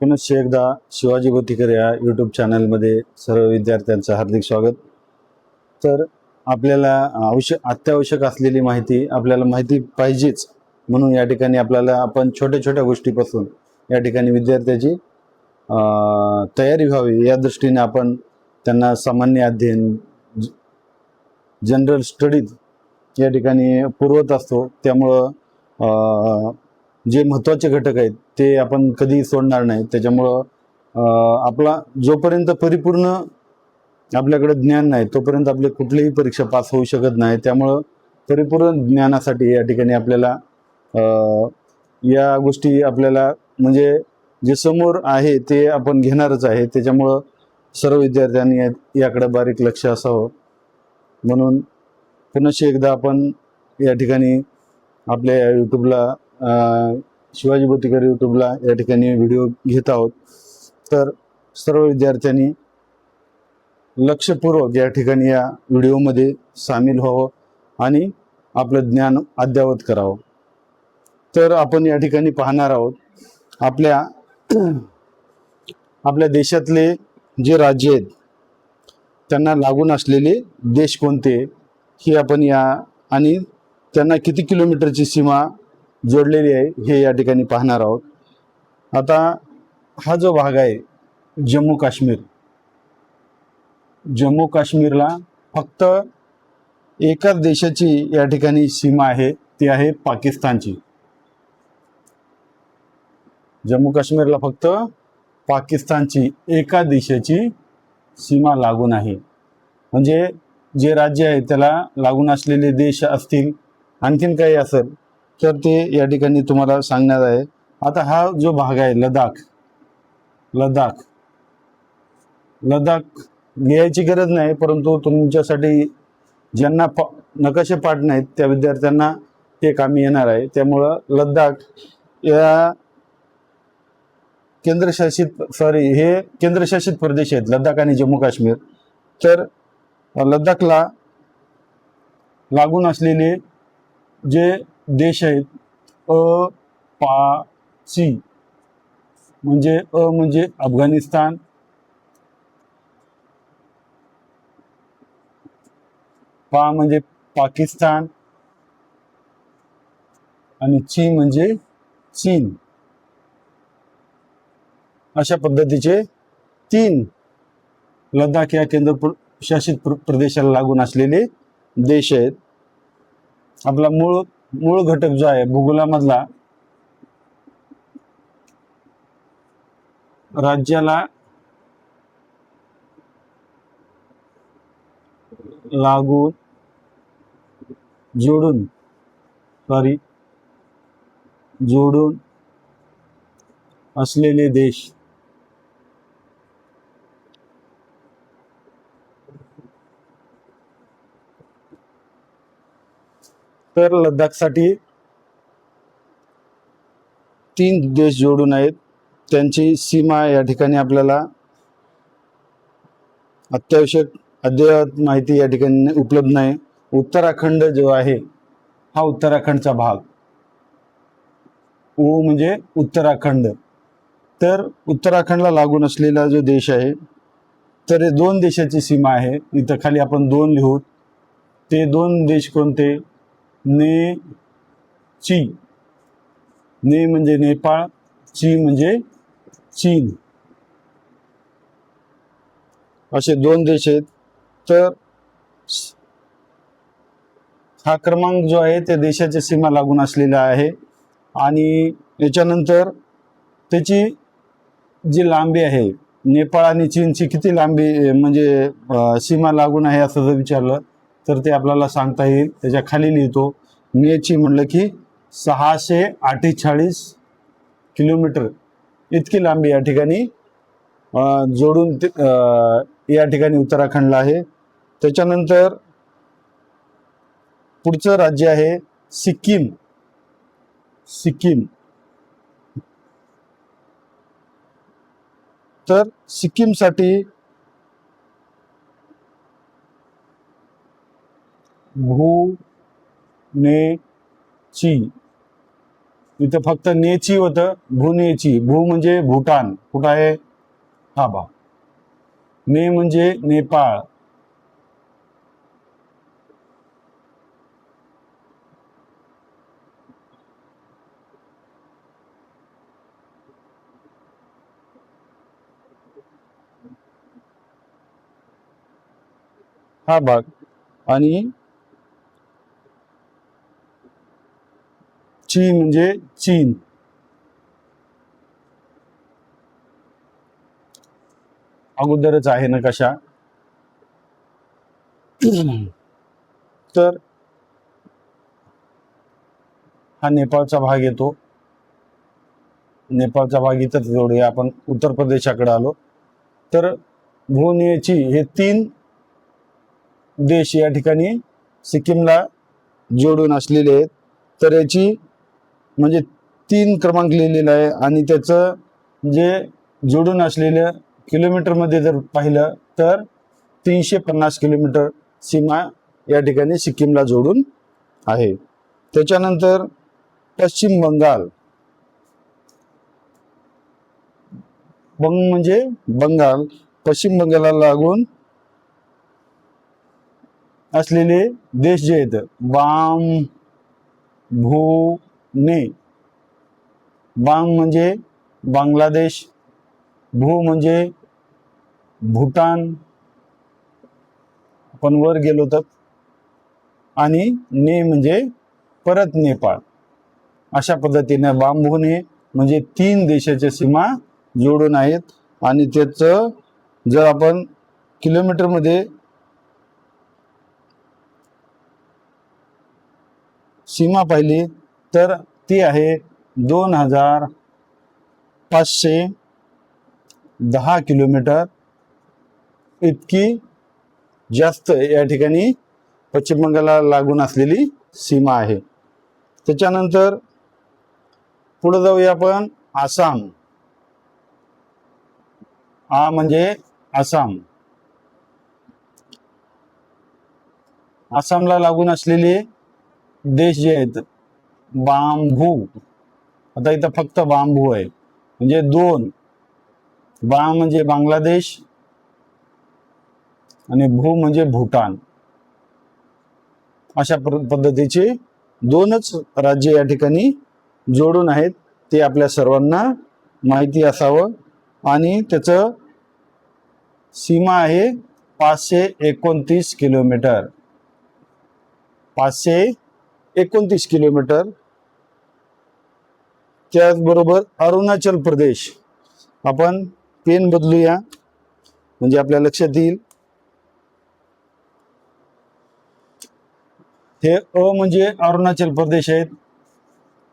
पुनश्च एकदा शिवाजी बोतीकर या यूट्यूब चॅनलमध्ये सर्व विद्यार्थ्यांचं हार्दिक स्वागत. तर आपल्याला अत्यावश्यक असलेली माहिती आपल्याला माहिती पाहिजेच, म्हणून या ठिकाणी आपण छोट्या छोट्या गोष्टीपासून या ठिकाणी विद्यार्थ्याची तयारी व्हावी या दृष्टीने आपण त्यांना सामान्य अध्ययन, जनरल स्टडीज या ठिकाणी पुरवत असतो. त्यामुळं जे महत्त्वाचे घटक आहेत ते आपण कधी सोडणार नाही. त्याच्यामुळं आपला जोपर्यंत परिपूर्ण आपल्याकडे ज्ञान नाही तोपर्यंत आपली कुठलीही परीक्षा पास होऊ शकत नाही. त्यामुळं परिपूर्ण ज्ञानासाठी या ठिकाणी आपल्याला या गोष्टी आपल्याला म्हणजे जे समोर आहे ते आपण घेणारच आहे. त्याच्यामुळं सर्व विद्यार्थ्यांनी याकडे बारीक लक्ष असावं. म्हणून पुनश्च एकदा आपण या ठिकाणी आपल्या यूट्यूबला शिवाजी बोतीकर यूट्यूबला या ठिकाणी व्हिडिओ घेत आहोत. तर सर्व विद्यार्थ्यांनी लक्षपूर्वक या ठिकाणी या व्हिडिओमध्ये सामील व्हावं आणि आपलं ज्ञान अद्ययावत करावं. तर आपण या ठिकाणी पाहणार आहोत आपल्या देशातले जे राज्य आहेत त्यांना लागून असलेले देश कोणते हे आपण आणि त्यांना किती किलोमीटरची सीमा जोडलेली आहे हे या ठिकाणी पाहणार आहोत. आता हा जो भाग आहे जम्मू काश्मीरला फक्त एकाच देशाची या ठिकाणी सीमा आहे, ती आहे पाकिस्तानची. जम्मू काश्मीरला फक्त पाकिस्तानची एका देशाची सीमा लागून आहे. म्हणजे जे राज्य आहे त्याला लागून असलेले देश असतील, आणखीन काही असेल तर ते या ठिकाणी तुम्हाला सांगण्यात आहे. आता हा जो भाग आहे लडाख लिहायची गरज नाही, परंतु तुमच्यासाठी ज्यांना नकाशे पाठ नाहीत त्या विद्यार्थ्यांना ते कामी येणार आहे. त्यामुळं लडाख या केंद्रशासित प्रदेश आहेत लडाख आणि जम्मू काश्मीर. तर लडाखला लागून असलेले जे देश आहेत सी म्हणजे म्हणजे अफगाणिस्तान, म्हणजे पाकिस्तान आणि ची म्हणजे चीन, अशा पद्धतीचे 3 लडाख या केंद्रशासित प्रदेशाला लागून असलेले देश आहेत. आपला मूळ घटक जो आहे भूगोलामधला, राज्याला लागून जोडून असलेले देश. तर लडाखसाठी 3 देश जोडून आहेत. त्यांची सीमा या ठिकाणी आपल्याला अद्ययावत माहिती या ठिकाणी उपलब्ध नाही. उत्तराखंड जो आहे हा उत्तराखंडचा भाग, म्हणजे उत्तराखंड. तर उत्तराखंडला लागून असलेला जो देश आहे तर 2 देशाची सीमा आहे. इथं खाली आपण 2 लिहू. ते 2 देश कोणते? ने म्हणजे नेपाळ, ची म्हणजे चीन, असे 2 देश आहेत. तर हा क्रमांक जो आहे त्या देशाच्या सीमा लागून असलेला आहे. आणि याच्यानंतर त्याची जी लांबी आहे, नेपाळ आणि चीनची किती लांबी म्हणजे सीमा लागून आहे असं जर विचारलं तर ते आपल्याला सांगता येईल. त्याच्या खाली लिहितो. नेची म्हणलं की 648 किलोमीटर इतकी लांबी या ठिकाणी जोडून या ठिकाणी उत्तराखंडला आहे. त्याच्यानंतर पुढचं राज्य आहे सिक्कीम. तर सिक्कीमसाठी ची, इथं फक्त नेची होतं, भूनेची. भू म्हणजे भूटान, कुठं आहे हा बा. ने म्हणजे नेपाळ. हा भाग. आणि ची म्हणजे चीन. अगोदरच आहे नकाशा. तर हा नेपाळचा भाग येतो. नेपाळचा भाग इथंच जोडूया आपण. उत्तर प्रदेशाकडे आलो तर भुवनेची हे 3 देश या ठिकाणी सिक्कीमला जोडून असलेले आहेत. तर याची म्हणजे 3 क्रमांक लिहिलेला आहे आणि त्याचं जे जोडून असलेलं किलोमीटरमध्ये जर पाहिलं तर 350 किलोमीटर सीमा या ठिकाणी सिक्कीमला जोडून आहे. त्याच्यानंतर पश्चिम बंगाल. बंग म्हणजे बंगाल. पश्चिम बंगालला लागून असलेले देश जे आहेत बाम भूने. बांग म्हणजे बांगलादेश, भू म्हणजे भूटान, आपण वर गेलो तर, आणि ने म्हणजे परत नेपाळ. अशा पद्धतीने बांबूने म्हणजे 3 देशाच्या सीमा जोडून आहेत. आणि त्याचं जर आपण किलोमीटरमध्ये सीमा पाहिली तर ती आहे 2510 किलोमीटर इतकी जास्त या ठिकाणी पश्चिम बंगालला लागून असलेली सीमा आहे. त्याच्यानंतर पुढे जाऊया आपण. आसाम. आ म्हणजे आसाम. आसामला लागून असलेले देश जे आहेत बांबू. आता इथं फक्त बांबू आहे म्हणजे 2. बांग म्हणजे बांगलादेश आणि भू म्हणजे भूटान. अशा पद्धतीचे 2च राज्य या ठिकाणी जोडून आहेत. ते आपल्या सर्वांना माहिती असावं. आणि त्याचं सीमा आहे 529 किलोमीटर. 529 किलोमीटर. त्याचबरोबर अरुणाचल प्रदेश. आपण पेन बदलूया म्हणजे आपल्या लक्षात येईल. हे अ म्हणजे अरुणाचल प्रदेश आहेत.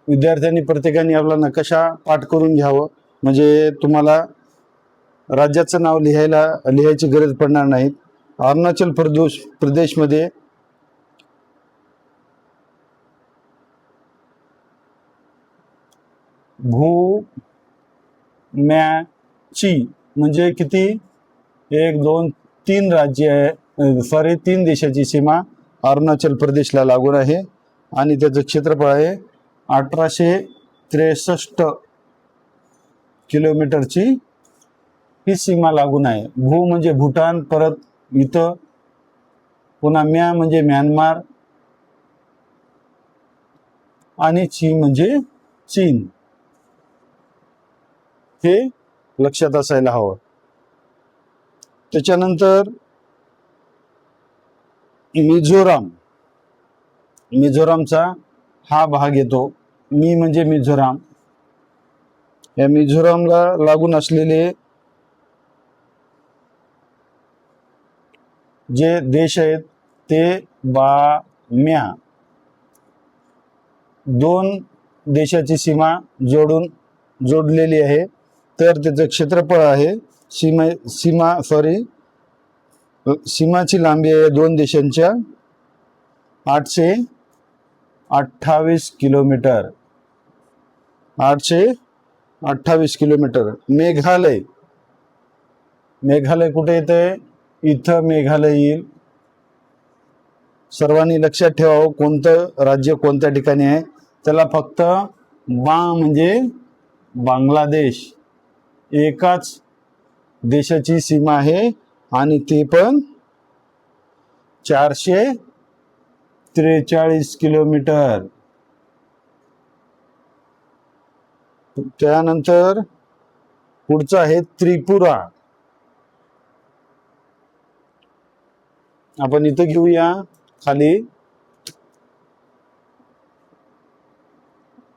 विद्यार्थ्यांनी प्रत्येकाने आपला नकाशा पाठ करून घ्यावं म्हणजे तुम्हाला राज्याचं नाव लिहायची गरज पडणार नाही. अरुणाचल प्रदेशमध्ये भूम्याची म्हणजे किती? 1 2 3 राज्य आहे, 3 देशाची सीमा अरुणाचल प्रदेशला लागून आहे. आणि त्याचं क्षेत्रफळ आहे 1863 किलोमीटरची ही सीमा लागून आहे. भू म्हणजे भूटान, परत इथं पुन्हा म्या म्हणजे म्यानमार आणि ची म्हणजे चीन. हे लक्षात असायला हवं. त्याच्यानंतर मिझोराम. मिझोरामचा हा भाग येतो. मी म्हणजे मिझोराम. या मिझोरामला लागून असलेले जे देश आहेत ते म्या. 2 देशाची सीमा जोडलेली आहे. तर त्याचं क्षेत्रफळ आहे सीमाची लांबी आहे 2 देशांच्या 828 किलोमीटर. 828 किलोमीटर. मेघालय कुठे येते? इथं मेघालय येईल. सर्वांनी लक्षात ठेवावं कोणतं राज्य कोणत्या ठिकाणी आहे. त्याला फक्त म्हणजे बांगलादेश एकाच देशाची सीमा आहे आणि ते पण 443 किलोमीटर. त्यानंतर पुढचं आहे त्रिपुरा. आपण इथं घेऊया खाली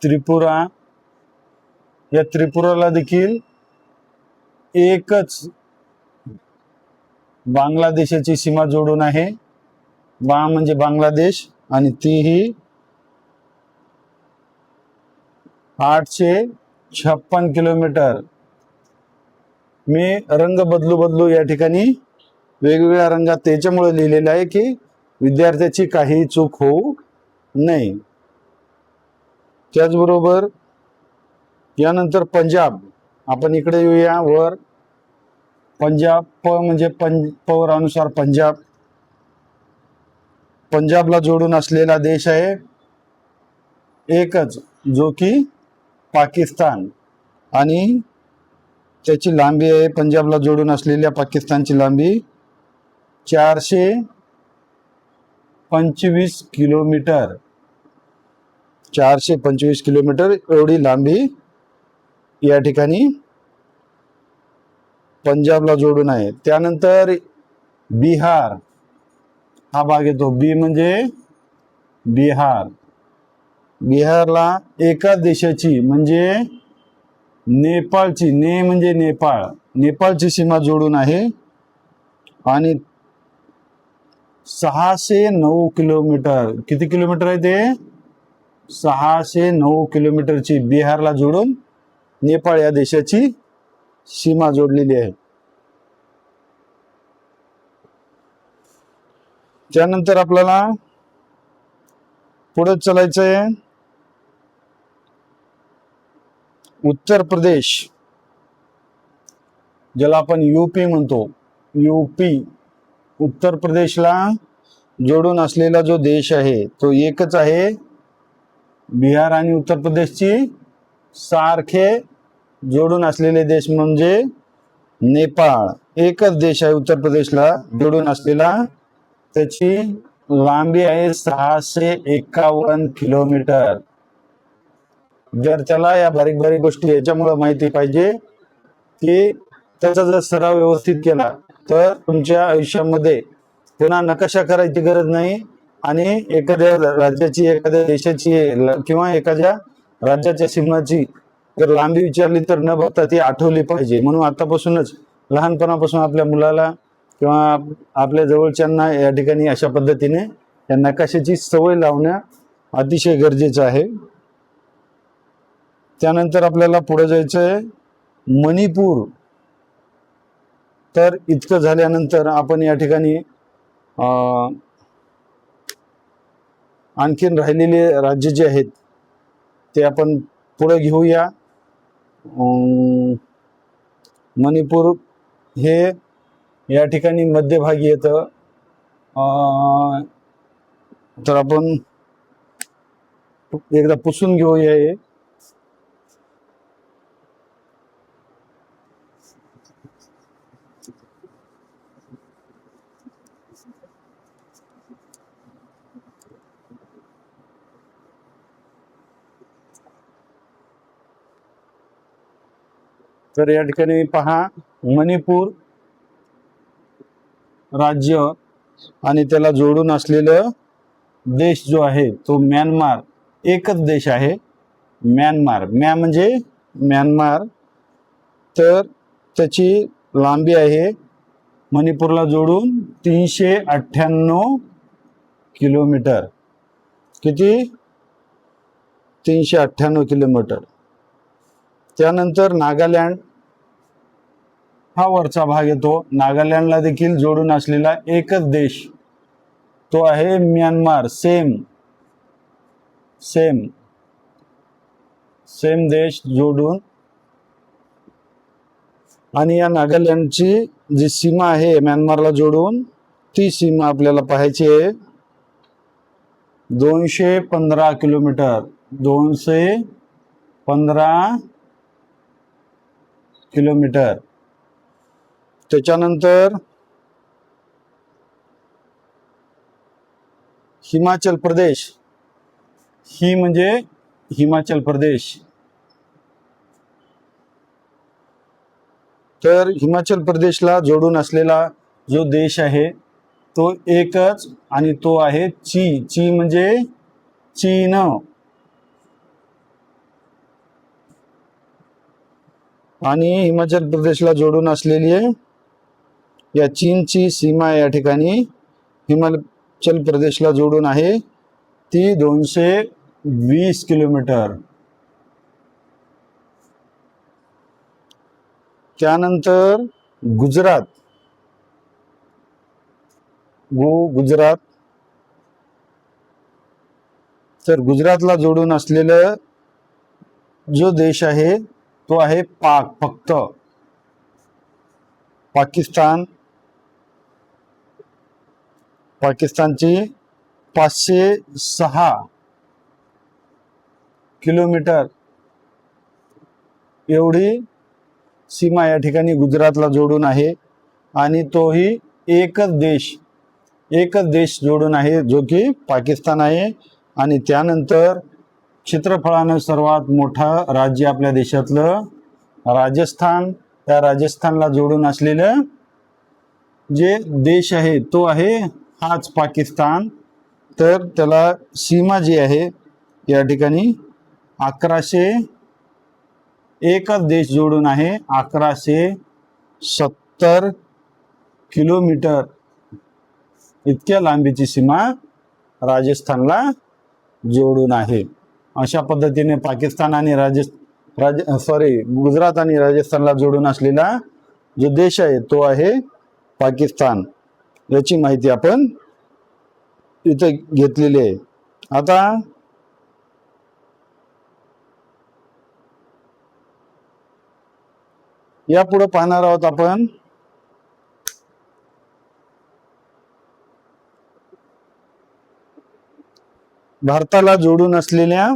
त्रिपुरा. या त्रिपुराला देखील एकच बांगलादेशाची सीमा जोडून आहे. म्हणजे बांगलादेश आणि तीही 856 किलोमीटर. मी रंग बदलू या ठिकाणी वेगवेगळ्या रंगात त्याच्यामुळे लिहिलेलं आहे की विद्यार्थ्याची काही चूक होऊ नये. त्याचबरोबर यानंतर पंजाब. आपण इकडे येऊया वर. पंजाब म्हणजे पवर अनुसार पंजाब. पंजाबला जोडून असलेला देश आहे एकच, जो की पाकिस्तान. आणि त्याची लांबी आहे, पंजाबला जोडून असलेल्या पाकिस्तानची लांबी 425 किलोमीटर. 425 किलोमीटर एवढी लांबी या ठिकाणी पंजाबला जोडून आहे. त्यानंतर बिहार हा भाग येतो. म्हणजे बिहार. बिहारला एका देशाची म्हणजे नेपाळची, म्हणजे नेपाळची सीमा जोडून आहे आणि 609 किलोमीटर. किती किलोमीटर आहे ते? 609 किलोमीटरची बिहारला जोडून नेपाळ या देशाची सीमा जोडलेली आहे. त्यानंतर आपल्याला पुढे चालायचं आहे. उत्तर प्रदेश, ज्याला आपण यूपी म्हणतो. उत्तर प्रदेशला जोडून असलेला जो देश आहे तो एकच आहे. बिहार आणि उत्तर प्रदेशची सारखे जोडून असलेले देश म्हणजे नेपाळ. एकच देश आहे उत्तर प्रदेशला जोडून असलेला. त्याची लांबी आहे 651 किलोमीटर. जर त्याला या बारीक बारीक गोष्टी याच्यामुळे माहिती पाहिजे की त्याचा जर सराव व्यवस्थित केला तर तुमच्या आयुष्यामध्ये पुन्हा नकाशा करायची गरज नाही आणि एखाद्या राज्याची, एखाद्या देशाची किंवा एखाद्या राज्याच्या सीमाची जर लांबी विचारली तर न बघता ती आठवली पाहिजे. म्हणून आतापासूनच लहानपणापासून आपल्या मुलाला किंवा आपल्या जवळच्यांना या ठिकाणी अशा पद्धतीने या नकाशाची सवय लावणं अतिशय गरजेचं आहे. त्यानंतर आपल्याला पुढे जायचं आहे मणिपूर. तर इतकं झाल्यानंतर आपण या ठिकाणी आणखीन राहिलेले राज्य जे आहेत ते आपण पुढे घेऊया. मणिपूर हे या ठिकाणी मध्यभागी येतं. तर आपण एकदा पुसून घेऊया हे. तर या ठिकाणी पहा, मणिपूर राज्य आणि त्याला जोडून असलेलं देश जो आहे तो म्यानमार. एकच देश आहे म्यानमार. म्हणजे म्यानमार. तर त्याची लांबी आहे मणिपूरला जोडून 398 किलोमीटर. किती? 398 किलोमीटर. त्यानंतर नागालँड हा वरचा भाग येतो. नागालँडला देखील जोडून असलेला एकच देश तो आहे म्यानमार. सेम देश जोडून. आणि या नागालँडची जी सीमा आहे म्यानमारला जोडून ती सीमा आपल्याला पाहायची आहे 215 किलोमीटर. 215 किलोमीटर. त्याच्यानंतर हिमाचल प्रदेश, ही म्हणजे हिमाचल प्रदेश. तर हिमाचल प्रदेशला जोडून असलेला जो देश आहे तो एकच, आणि तो आहे ची म्हणजे चीन. आणि हिमाचल प्रदेशला जोडून असलेली या चीनची सीमा या ठिकाणी हिमाचल प्रदेशला जोडून आहे ती 220 किलोमीटर. त्यानंतर गुजरात, गुजरात. तर गुजरातला जोडून असलेलं जो देश आहे तो आहे पाक, फक्त पाकिस्तान. पाकिस्तानची 506 किलोमीटर एवढी सीमा या ठिकाणी गुजरातला जोडून आहे. आणि तोही एकच देश जोडून आहे, जो की पाकिस्तान आहे. आणि त्यानंतर क्षेत्रफळानं सर्वात मोठं राज्य आपल्या देशातलं राजस्थान, त्या राजस्थानला जोडून असलेलं जे देश आहे तो आहे हाच पाकिस्तान. तर त्याला सीमा जी आहे या ठिकाणी 1100, एकच देश जोडून आहे 1170 किलोमीटर इतक्या लांबीची सीमा राजस्थानला जोडून आहे. अशा पद्धतीने पाकिस्तान आणि गुजरात आणि राजस्थानला जोडून असलेला जो देश आहे तो आहे पाकिस्तान. याची माहिती आपण इथे घेतलेली आहे. आता यापुढे पाहणार आहोत आपण भारताला जोडून असलेल्या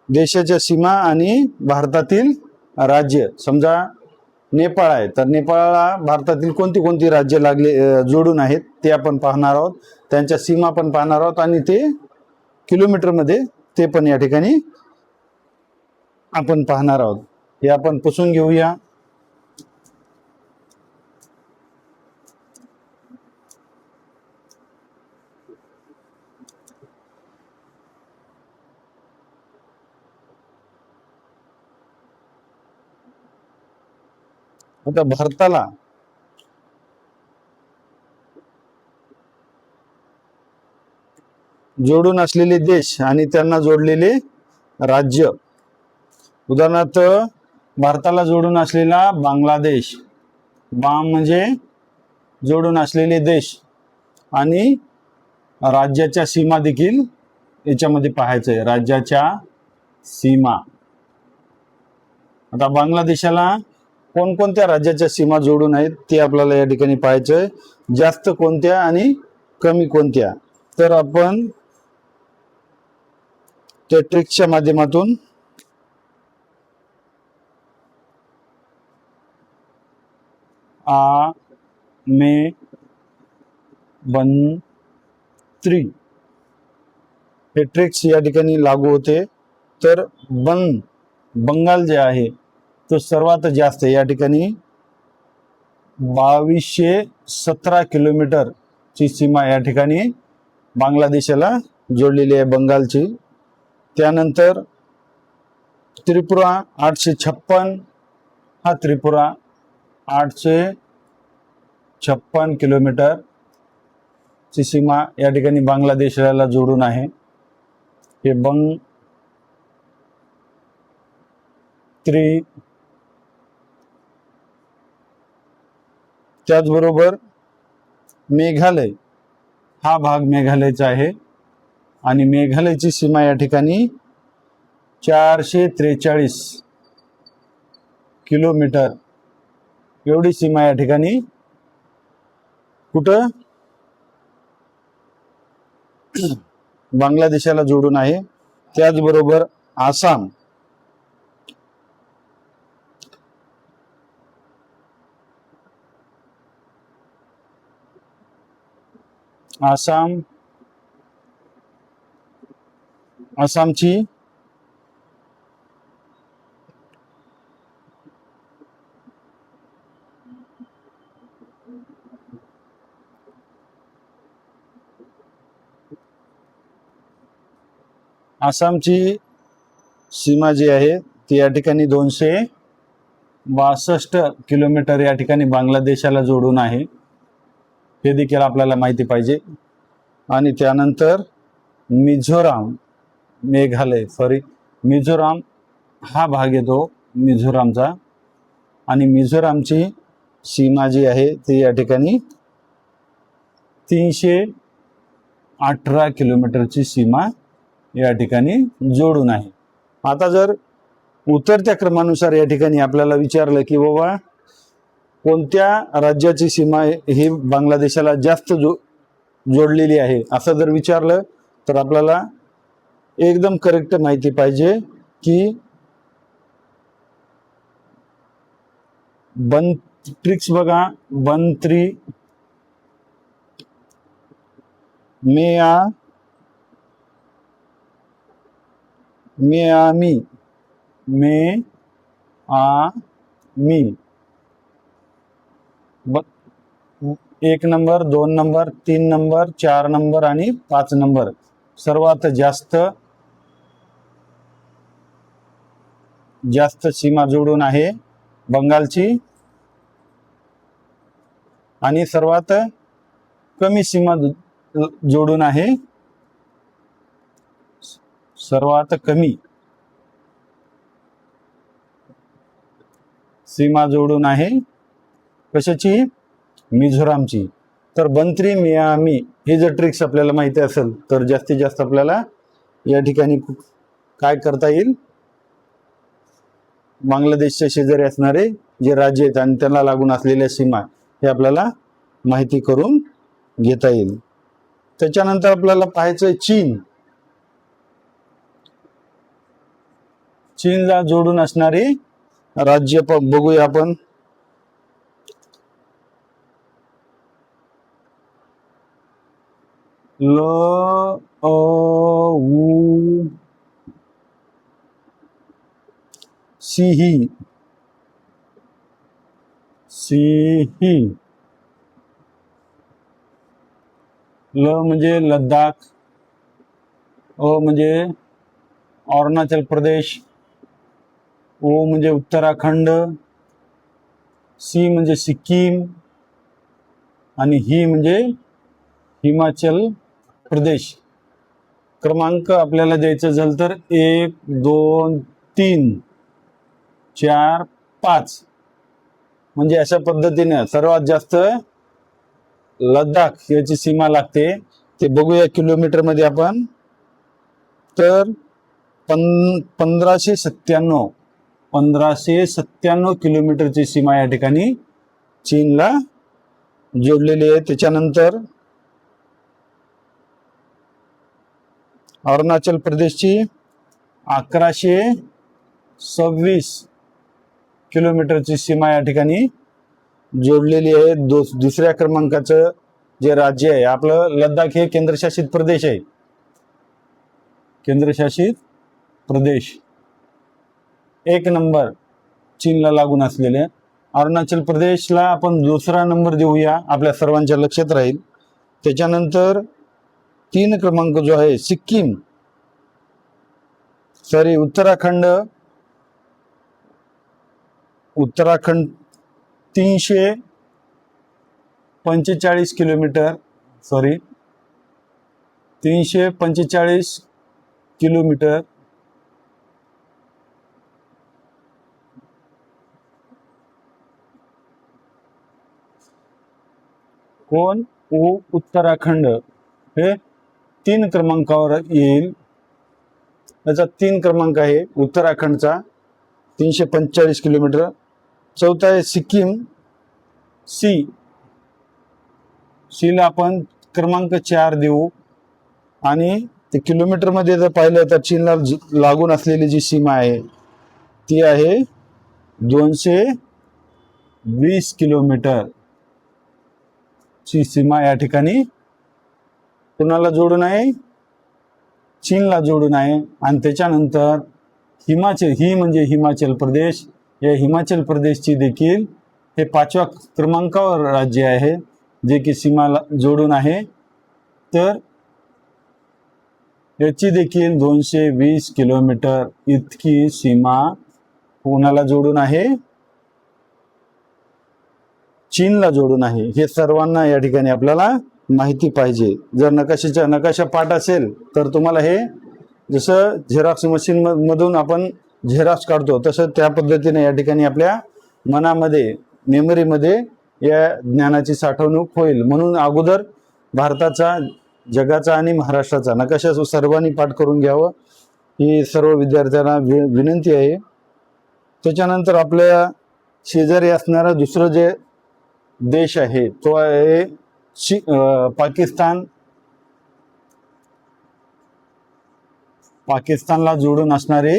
देशाच्या सीमा आणि भारतातील राज्य. समजा नेपाळ आहे, तर नेपाळला भारतातील कोणती कोणती राज्य जोडून आहेत ते आपण पाहणार आहोत. त्यांच्या सीमा पण पाहणार आहोत आणि ते किलोमीटरमध्ये ते पण या ठिकाणी आपण पाहणार आहोत. हे आपण पुसून घेऊया. आता भारताला जोडून असलेले देश आणि त्यांना जोडलेले राज्य. उदाहरणार्थ भारताला जोडून असलेला बांगलादेश, म्हणजे जोडून असलेले देश, आणि राज्याच्या सीमा देखील याच्यामध्ये पाहायचं आहे, राज्याच्या सीमा. आता बांगलादेशाला कोणकोणत्या राज्याच्या सीमा जोडून आहेत ते आपल्याला या ठिकाणी पाहायचं आहे, जास्त कोणत्या आणि कमी कोणत्या. तर आपण त्या ट्रिक्सच्या माध्यमातून हे ट्रिक्स या ठिकाणी लागू होते. तर बंगाल जे आहे तो सर्वात जास्त या ठिकाणी 2217 किलोमीटर ची सीमा या ठिकाणी बांगलादेशाला जोडलेली आहे, बंगालची. त्यानंतर त्रिपुरा 856, हा त्रिपुरा 856 किलोमीटर ची सीमा या ठिकाणी बांगलादेशाला जोडून आहे. हे त्याचबरोबर मेघालय, हा भाग मेघालयचा आहे आणि मेघालयची सीमा या ठिकाणी 443 किलोमीटर एवढी सीमा या ठिकाणी कुठं? बांगलादेशाला जोडून आहे. त्याचबरोबर आसाम, आसामची सीमा जी आहे ती या ठिकाणी 262 किलोमीटर या ठिकाणी बांगलादेशाला जोडून आहे. हे देखील आपल्याला माहिती पाहिजे. आणि त्यानंतर मिझोराम हा भाग येतो मिझोरामचा. आणि मिझोरामची सीमा जी आहे ती या ठिकाणी 318 किलोमीटरची सीमा या ठिकाणी जोडून आहे. आता जर उतरत्या क्रमानुसार या ठिकाणी आपल्याला विचारलं की बाबा कोणत्या राज्याची सीमा ही बांगलादेशाला जास्त जोडलेली आहे असं जर विचारलं तर आपल्याला एकदम करेक्ट माहिती पाहिजे की ट्रिक्स बघा. बंत्री मियामी 1 नंबर, 2 नंबर, 3 नंबर, 4 नंबर आणि 5 नंबर सर्वात जास्त सीमा जोडून आहे बंगालची. आणि सर्वात कमी सीमा जोडून आहे, सर्वात कमी सीमा जोडून आहे कशाची? मिझोरामची. तर बंत्री मियामी हे जर ट्रिक्स आपल्याला माहिती असेल तर जास्तीत जास्त आपल्याला या ठिकाणी काय करता येईल, बांगलादेशच्या शेजारी असणारे जे राज्य आहेत आणि त्यांना लागून असलेल्या सीमा हे आपल्याला माहिती करून घेता येईल. त्याच्यानंतर आपल्याला पाहायचं चीनला जोडून असणारे राज्य बघूया आपण. सी ल म्हणजे लडाख, अ म्हणजे अरुणाचल प्रदेश, ओ म्हणजे उत्तराखंड, सी म्हणजे सिक्कीम आणि ही म्हणजे हिमाचल प्रदेश. क्रमांक आपल्याला द्यायचं झालं तर 1, 2, 3, 4, 5 म्हणजे अशा पद्धतीने सर्वात जास्त लडाख याची सीमा लागते. ते बघूया किलोमीटर मध्ये आपण. तर 1597 किलोमीटरची सीमा या ठिकाणी चीनला जोडलेली आहे. त्याच्यानंतर अरुणाचल प्रदेशची 1126 किलोमीटरची सीमा या ठिकाणी जोडलेली आहे. दुसऱ्या क्रमांकाचं जे राज्य आहे आपलं लडाख हे केंद्रशासित प्रदेश आहे. केंद्रशासित प्रदेश 1 नंबर चीनला लागून असलेले. अरुणाचल प्रदेशला आपण 2रा नंबर देऊया, आपल्या सर्वांच्या लक्षात राहील. त्याच्यानंतर 3 क्रमांक जो आहे उत्तराखंड 345 किलोमीटर 345 किलोमीटर. उत्तराखंड हे 3 क्रमांकावर येईल. याचा 3 क्रमांक आहे उत्तराखंडचा 345 किलोमीटर. 4था आहे सिक्कीम ला आपण क्रमांक 4 देऊ. आणि ते किलोमीटर मध्ये जर पाहिलं तर चीनला लागून असलेली जी सीमा आहे ती आहे 220 किलोमीटर ची सीमा या ठिकाणी कुणाला जोडून आहे? चीनला जोडून आहे. आणि त्याच्यानंतर म्हणजे हिमाचल प्रदेश, या हिमाचल प्रदेशची देखील हे 5व्या क्रमांकावर राज्य आहे जे की सीमाला जोडून आहे. तर याची देखील 220 किलोमीटर इतकी सीमा कोणाला जोडून आहे? चीनला जोडून आहे. हे सर्वांना या ठिकाणी आपल्याला माहिती पाहिजे. जर नकाशा पाठ असेल तर तुम्हाला हे जसं झेरॉक्स मशीन मधून आपण झेरॉक्स काढतो तसं त्या पद्धतीने या ठिकाणी आपल्या मनामध्ये, मेमरीमध्ये या ज्ञानाची साठवणूक होईल. म्हणून अगोदर भारताचा, जगाचा आणि महाराष्ट्राचा नकाशा सर्वांनी पाठ करून घ्यावं ही सर्व विद्यार्थ्यांना विनंती आहे. त्याच्यानंतर आपल्या शेजारी असणारा दुसरं जे देश आहे तो आहे पाकिस्तान. पाकिस्तानला जोडून असणारे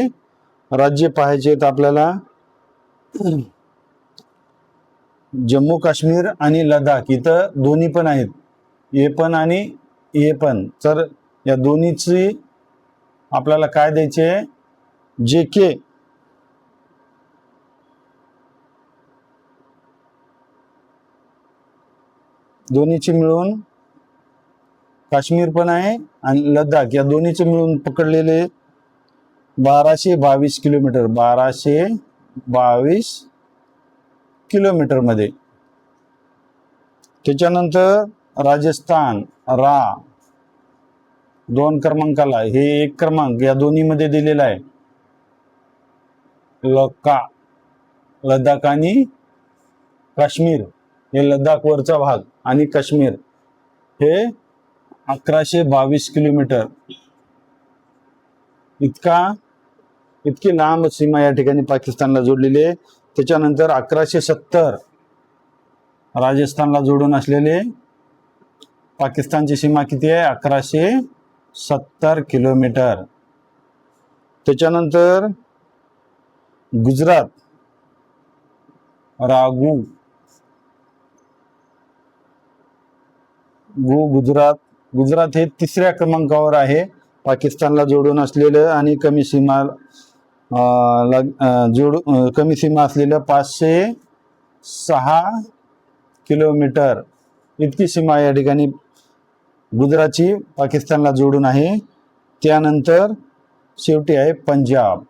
राज्य पाहायचे आहेत आपल्याला. जम्मू काश्मीर आणि लडाख इथं दोन्ही पण आहेत, ए पण आणि ए पण. तर या दोन्हीची आपल्याला काय द्यायचे? जे के दोन्हीची मिळून काश्मीर पण आहे आणि लडाख या दोन्हीचे मिळून पकडलेले 1222 किलोमीटर, 1222 किलोमीटर मध्ये. त्याच्यानंतर राजस्थान रा 2 क्रमांकाला, हे 1 क्रमांक या दोन्ही मध्ये दिलेला आहे. लडाख आणि काश्मीर, हे लडाख वरचा भाग आणि काश्मीर हे 1122 किलोमीटर इतकी लांब सीमा या ठिकाणी पाकिस्तानला जोडलेली आहे. त्याच्यानंतर 1170 राजस्थानला जोडून असलेले पाकिस्तानची सीमा किती आहे? 1170 किलोमीटर. त्याच्यानंतर गुजरात गुजरात हे 3ऱ्या क्रमांकावर आहे पाकिस्तानला जोडून असलेलं आणि कमी सीमा असलेलं 506 किलोमीटर इतकी सीमा या ठिकाणी गुजरातची पाकिस्तानला जोडून आहे. त्यानंतर शेवटी आहे पंजाब.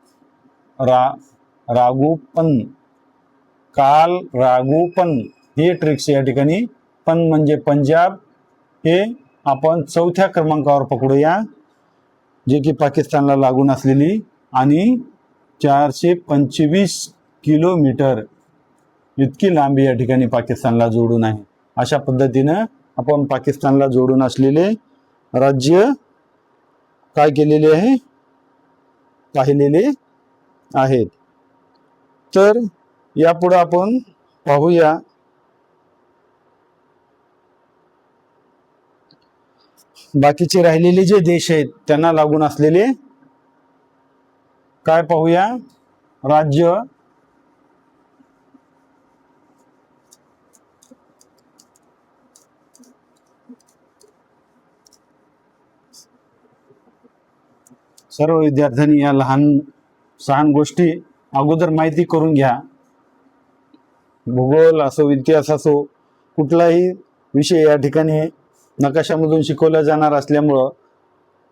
रागूपन हे ट्रिक्स या ठिकाणी. पण म्हणजे पंजाब हे आपण 4थ्या क्रमांकावर पकडूया, जे की पाकिस्तानला लागून असलेली आणि 425 किलोमीटर इतकी लांबी या ठिकाणी पाकिस्तानला जोडून आहे. अशा पद्धतीनं आपण पाकिस्तानला जोडून असलेले राज्य काय केलेले आहे? पाहिलेले आहेत. तर यापुढे आपण पाहूया बाकीचे राहिलेले जे देश आहेत त्यांना लागून असलेले काय पाहूया? राज्य. सर्व विद्यार्थ्यांनी या लहान गोष्टी अगोदर माहिती करून घ्या. भूगोल असो, इतिहास असो, कुठलाही विषय या ठिकाणी नकाशामधून शिकवला जाणार असल्यामुळं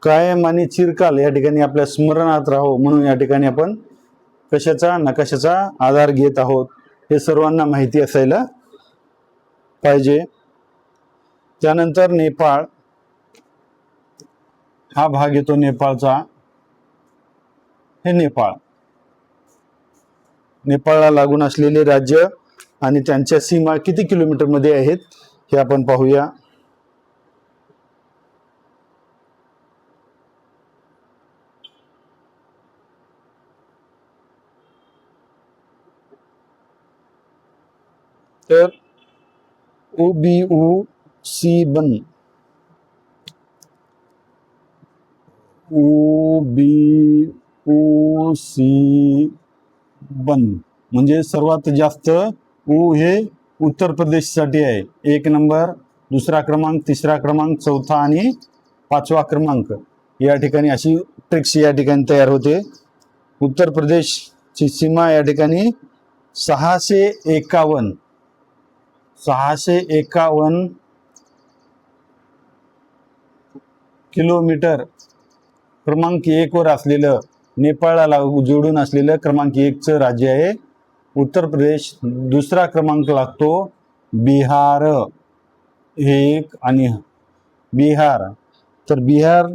कायम आणि चिरकाल या ठिकाणी आपल्या स्मरणात राहो म्हणून या ठिकाणी आपण नकाशाचा आधार घेत आहोत. हे सर्वांना माहिती असायला पाहिजे. त्यानंतर नेपाळ हा भाग येतो नेपाळचा. हे नेपाळला लागून असलेले राज्य आणि त्यांच्या सीमा किती किलोमीटर मध्ये आहेत हे आपण पाहूया. तर UBU सीबन, O B O C बन, म्हणजे सर्वात जास्त ऊ हे उत्तर प्रदेशसाठी आहे. 1 नंबर, दुसरा क्रमांक, तिसरा क्रमांक, चौथा आणि 5वा क्रमांक या ठिकाणी अशी ट्रिक्स या ठिकाणी तयार होते. उत्तर प्रदेशची सीमा या ठिकाणी 651 किलोमीटर क्रमांक 1 वर असलेलं, नेपाळला जोडून असलेलं क्रमांक 1चं राज्य आहे उत्तर प्रदेश. दुसरा क्रमांक लागतो बिहार, एक आणि बिहार. तर बिहार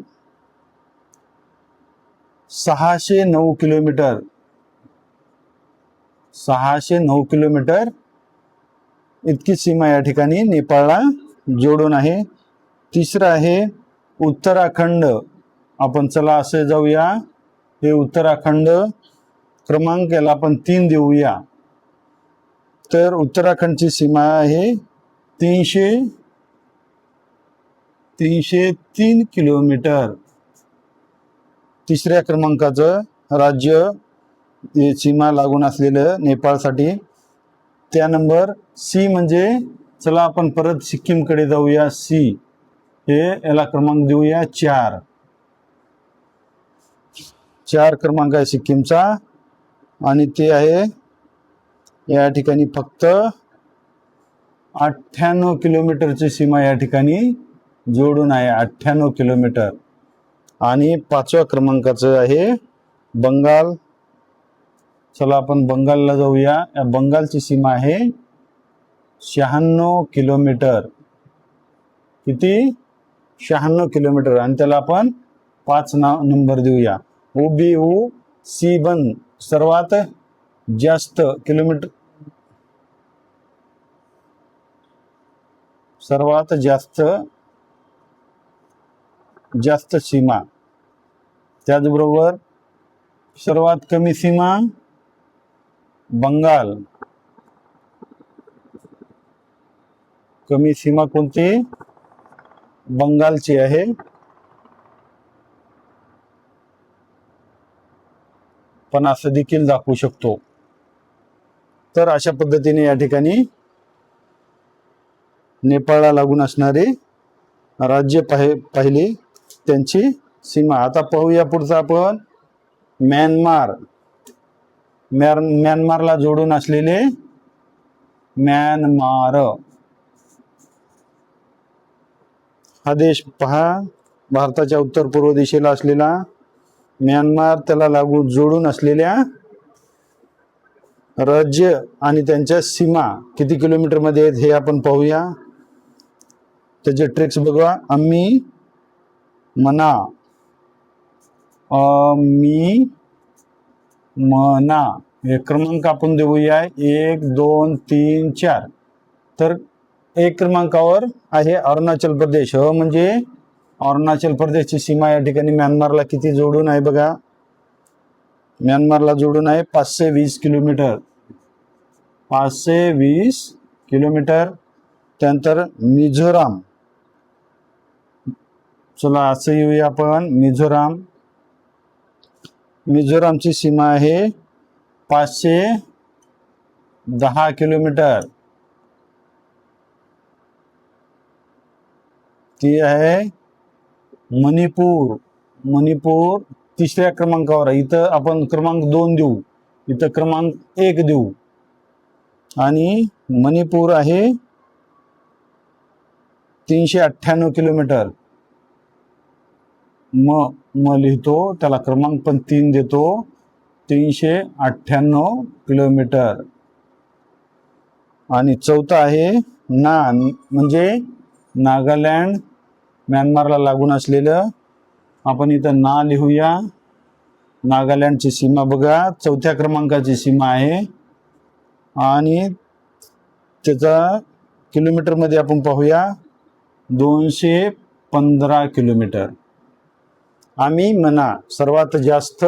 609 किलोमीटर, 609 किलोमीटर इतकी सीमा या ठिकाणी नेपाळला जोडून आहे. तिसरं आहे उत्तराखंड. आपण चला असे जाऊया, हे उत्तराखंड क्रमांक याला आपण 3 देऊया. तर उत्तराखंडची सीमा आहे 303 किलोमीटर. तिसऱ्या क्रमांकाचं राज्य सीमा लागून असलेलं नेपाळसाठी. त्या नंबर सी म्हणजे, चला आपण परत सिक्कीमकडे जाऊया. सी हे याला क्रमांक देऊया 4 क्रमांक आहे सिक्कीमचा, आणि ते आहे या ठिकाणी फक्त 98 किलोमीटरची सीमा या ठिकाणी जोडून आहे, 98 किलोमीटर. आणि 5व्या क्रमांकाचं आहे बंगाल. चला आपण बंगालला जाऊया. या बंगालची सीमा आहे 96 किलोमीटर. किती? 96 किलोमीटर. आणि त्याला आपण 5 नंबर देऊया. ओबीओ सीबन सर्वात जास्त किलोमीटर, सर्वात जास्त सीमा. त्याचबरोबर सर्वात कमी सीमा बंगाल. कमी सीमा कोणती? बंगालची आहे. पण असं देखील दाखवू शकतो. तर अशा पद्धतीने या ठिकाणी नेपाळला लागून असणारे राज्य पाहिली, त्यांची सीमा. आता पाहूया पुढचं आपण म्यानमार. म्यानमारला जोडून असलेले म्यानमार हा देश पहा, भारताच्या उत्तर पूर्व दिशेला असलेला म्यानमार, त्याला जोडून असलेल्या राज्य आणि त्यांच्या सीमा किती किलोमीटर मध्ये आहेत हे आपण पाहूया. त्याचे ट्रिक्स बघा. अमी मना हे क्रमांक आपण देऊया 1 2 3 4. तर 1 क्रमांकावर आहे अरुणाचल प्रदेश. म्हणजे अरुणाचल प्रदेशची सीमा या ठिकाणी म्यानमारला किती जोडून आहे बघा. म्यानमारला जोडून आहे 520 किलोमीटर. 520 किलोमीटर. त्यानंतर मिझोराम. चला असं येऊया आपण. मिझोरामची सीमा आहे 510 किलोमीटर. ती आहे मणिपूर तिसऱ्या क्रमांकावर आहे. इथं आपण क्रमांक 2 देऊ, इथं क्रमांक 1 देऊ. आणि मणिपूर आहे 398 किलोमीटर. म लिहितो, त्याला क्रमांक पण 3 देतो. 398 किलोमीटर. आणि चौथा आहे म्हणजे नागालँड. म्यानमारला लागून असलेलं आपण इथं लिहूया. नागालँडची सीमा बघा, 4थ्या क्रमांकाची सीमा आहे. आणि त्याचा किलोमीटर मध्ये आपण पाहूया 215 किलोमीटर. आम्ही म्हणा सर्वात जास्त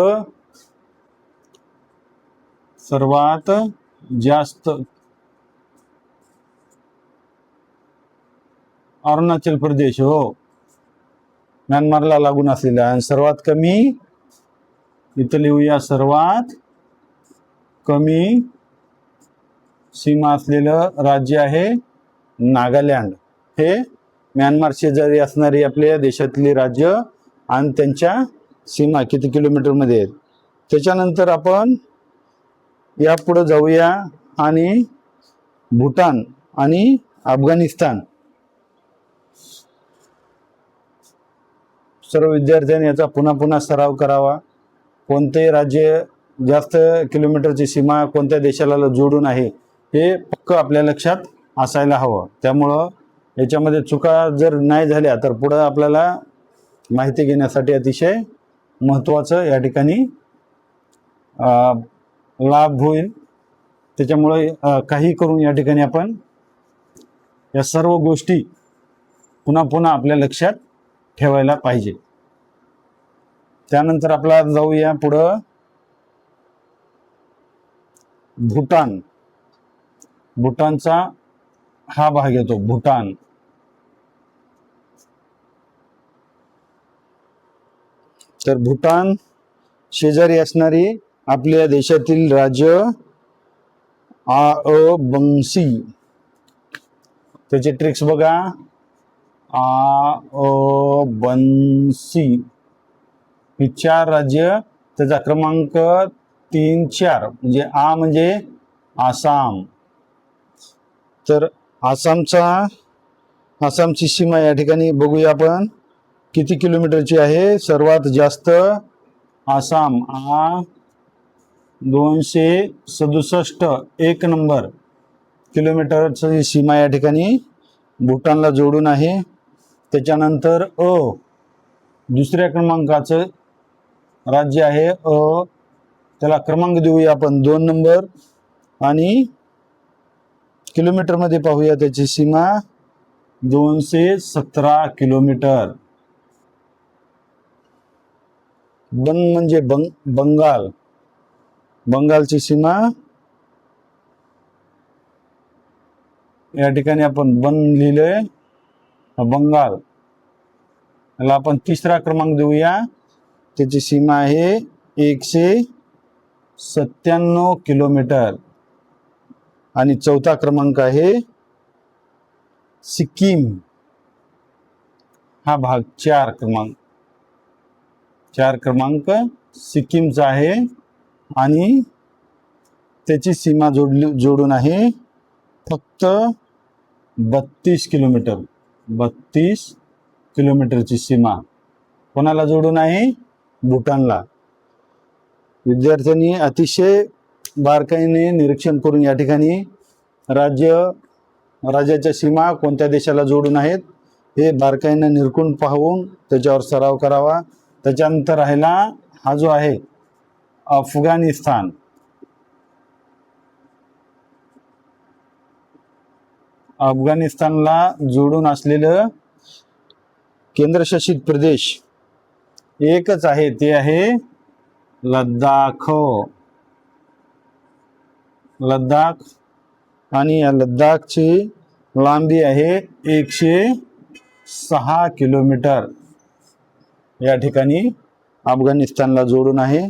अरुणाचल प्रदेश, हो, म्यानमारला लागून असलेला. आणि सर्वात कमी, इथं लिहूया, सर्वात कमी सीमा असलेलं राज्य आहे नागालँड. हे म्यानमार शेजारी असणारी आपल्या देशातली राज्य आणि त्यांच्या सीमा किती किलोमीटरमध्ये आहेत. त्याच्यानंतर आपण यापुढे जाऊया आणि भूटान आणि अफगाणिस्तान. सर्व विद्यार्थ्यांनी याचा पुन्हा पुन्हा सराव करावा. कोणते राज्य जास्त किलोमीटरची सीमा कोणत्या देशाला जोडून आहे हे पक्क आपल्या लक्षात असायला हवं. त्यामुळं याच्यामध्ये चुका जर नाही झाल्या तर पुढं आपल्याला माहिती घेण्यासाठी अतिशय महत्त्वाचं या ठिकाणी लाभ होईल. त्याच्यामुळे काही करून या ठिकाणी आपण या सर्व गोष्टी पुन्हा पुन्हा आपल्या लक्षात ठेवायला पाहिजे. त्यानंतर आपला जाऊया पुढं भूटान. भूटानचा हा भाग येतो, भूटान. तर भूटान शेजारी असणारी आपल्या देशातील राज्य बंसी. त्याचे ट्रिक्स बघा. बंसी ही 4 राज्य, त्याचा क्रमांक 3, 4, म्हणजे म्हणजे आसाम. तर आसामची सीमा या ठिकाणी बघूया आपण किती किलोमीटरची आहे. सर्वात जास्त आसाम 267, 1 नंबर किलोमीटरची सीमा या ठिकाणी भूटानला जोडून आहे. त्याच्यानंतर दुसऱ्या क्रमांकाचं राज्य आहे त्याला क्रमांक देऊया आपण 2 नंबर आणि किलोमीटरमध्ये पाहूया त्याची सीमा 217 किलोमीटर. म्हणजे बंगाल. बंगालची सीमा या ठिकाणी आपण लिहिलंय बंगाल. याला आपण 3रा क्रमांक देऊया. त्याची सीमा आहे 197 किलोमीटर. आणि 4था क्रमांक आहे सिक्कीम. हा भाग 4 क्रमांक सिक्कीमचा आहे आणि त्याची सीमा जोडून आहे फक्त 32 किलोमीटर. 32 किलोमीटरची सीमा कोणाला जोडून आहे? भूटानला. विद्यार्थ्यांनी अतिशय बारकाईने निरीक्षण करून या ठिकाणी राज्याच्या सीमा कोणत्या देशाला जोडून आहेत हे बारकाईने निरखून पाहून त्याच्यावर सराव करावा. त्याच्यानंतर राहिला हा जो आहे अफगाणिस्तान. अफगाणिस्तानला जोडून असलेलं केंद्रशासित प्रदेश एकच आहे, ते आहे लडाख. आणि या लडाखची लांबी आहे 106 किलोमीटर. या ठिकाणी अफगाणिस्तानला जोडून आहे.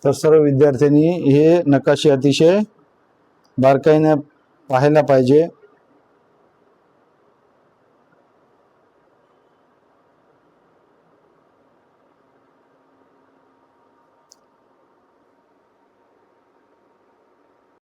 तर सर्व विद्यार्थ्यांनी हे नकाशे अतिशय बारकाईने पाहायला पाहिजे.